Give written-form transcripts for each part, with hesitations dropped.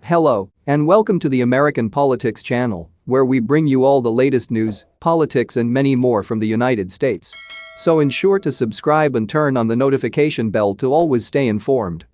Hello, and welcome to the American Politics channel, where we bring you all the latest news, politics and many more from the United States. So ensure to subscribe and turn on the notification bell to always stay informed.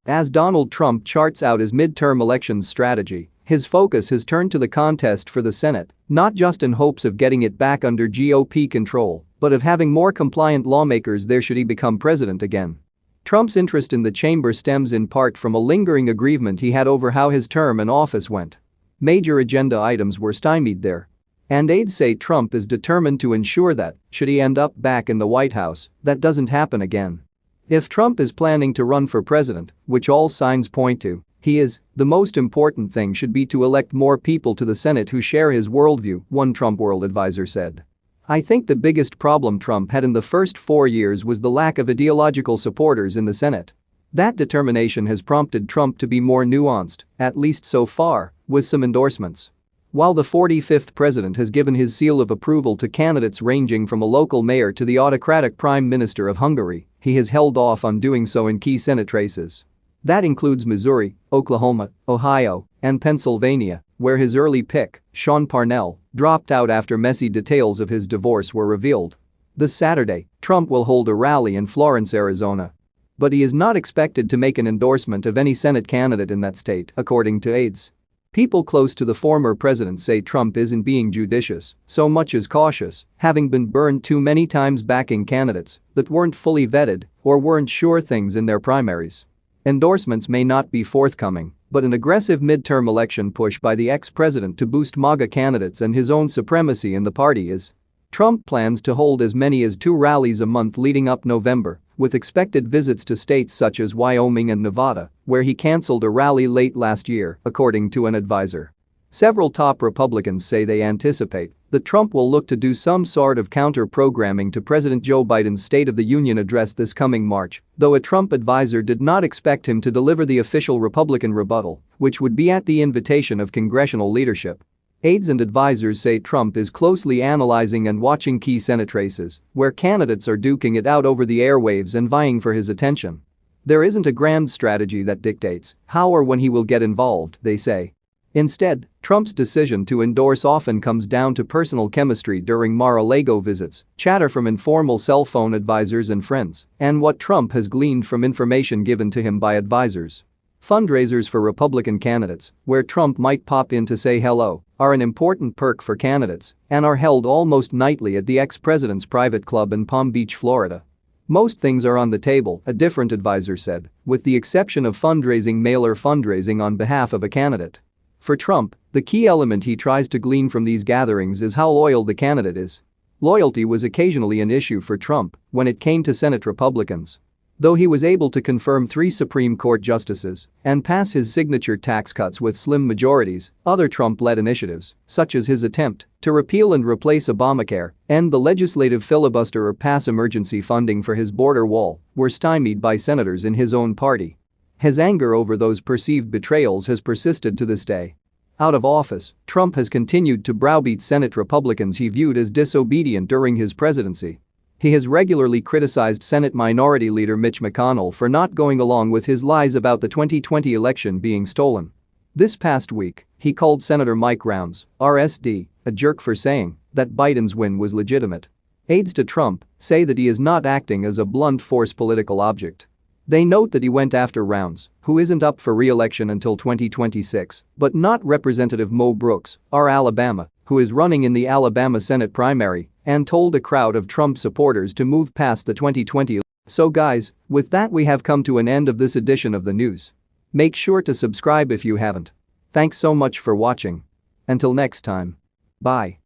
As Donald Trump charts out his midterm elections strategy, his focus has turned to the contest for the Senate, not just in hopes of getting it back under GOP control, but of having more compliant lawmakers there should he become president again. Trump's interest in the chamber stems in part from a lingering aggrievement he had over how his term in office went. Major agenda items were stymied there. And aides say Trump is determined to ensure that, should he end up back in the White House, that doesn't happen again. If Trump is planning to run for president, which all signs point to, he is, the most important thing should be to elect more people to the Senate who share his worldview, one Trump world advisor said. I think the biggest problem Trump had in the first 4 years was the lack of ideological supporters in the Senate. That determination has prompted Trump to be more nuanced, at least so far, with some endorsements. While the 45th president has given his seal of approval to candidates ranging from a local mayor to the autocratic prime minister of Hungary, he has held off on doing so in key Senate races. That includes Missouri, Oklahoma, Ohio, and Pennsylvania, where his early pick, Sean Parnell, dropped out after messy details of his divorce were revealed. This Saturday, Trump will hold a rally in Florence, Arizona. But he is not expected to make an endorsement of any Senate candidate in that state, according to aides. People close to the former president say Trump isn't being judicious, so much as cautious, having been burned too many times backing candidates that weren't fully vetted or weren't sure things in their primaries. Endorsements may not be forthcoming, but an aggressive midterm election push by the ex-president to boost MAGA candidates and his own supremacy in the party is. Trump plans to hold as many as 2 rallies a month leading up November, with expected visits to states such as Wyoming and Nevada, where he canceled a rally late last year, according to an advisor. Several top Republicans say they anticipate that Trump will look to do some sort of counter-programming to President Joe Biden's State of the Union address this coming March, though a Trump advisor did not expect him to deliver the official Republican rebuttal, which would be at the invitation of congressional leadership. Aides and advisors say Trump is closely analyzing and watching key Senate races, where candidates are duking it out over the airwaves and vying for his attention. There isn't a grand strategy that dictates how or when he will get involved, they say. Instead, Trump's decision to endorse often comes down to personal chemistry during Mar-a-Lago visits, chatter from informal cell phone advisors and friends, and what Trump has gleaned from information given to him by advisors. Fundraisers for Republican candidates, where Trump might pop in to say hello, are an important perk for candidates and are held almost nightly at the ex-president's private club in Palm Beach, Florida. Most things are on the table, a different advisor said, with the exception of fundraising mailer fundraising on behalf of a candidate. For Trump, the key element he tries to glean from these gatherings is how loyal the candidate is. Loyalty was occasionally an issue for Trump when it came to Senate Republicans. Though he was able to confirm 3 Supreme Court justices and pass his signature tax cuts with slim majorities, other Trump-led initiatives, such as his attempt to repeal and replace Obamacare, end the legislative filibuster or pass emergency funding for his border wall, were stymied by senators in his own party. His anger over those perceived betrayals has persisted to this day. Out of office, Trump has continued to browbeat Senate Republicans he viewed as disobedient during his presidency. He has regularly criticized Senate Minority Leader Mitch McConnell for not going along with his lies about the 2020 election being stolen. This past week, he called Senator Mike Rounds, RSD, a jerk for saying that Biden's win was legitimate. Aides to Trump say that he is not acting as a blunt force political object. They note that he went after Rounds, who isn't up for re-election until 2026, but not Representative Mo Brooks, R. Alabama, who is running in the Alabama Senate primary, and told a crowd of Trump supporters to move past the 2020. So guys, with that we have come to an end of this edition of the news. Make sure to subscribe if you haven't. Thanks so much for watching. Until next time. Bye.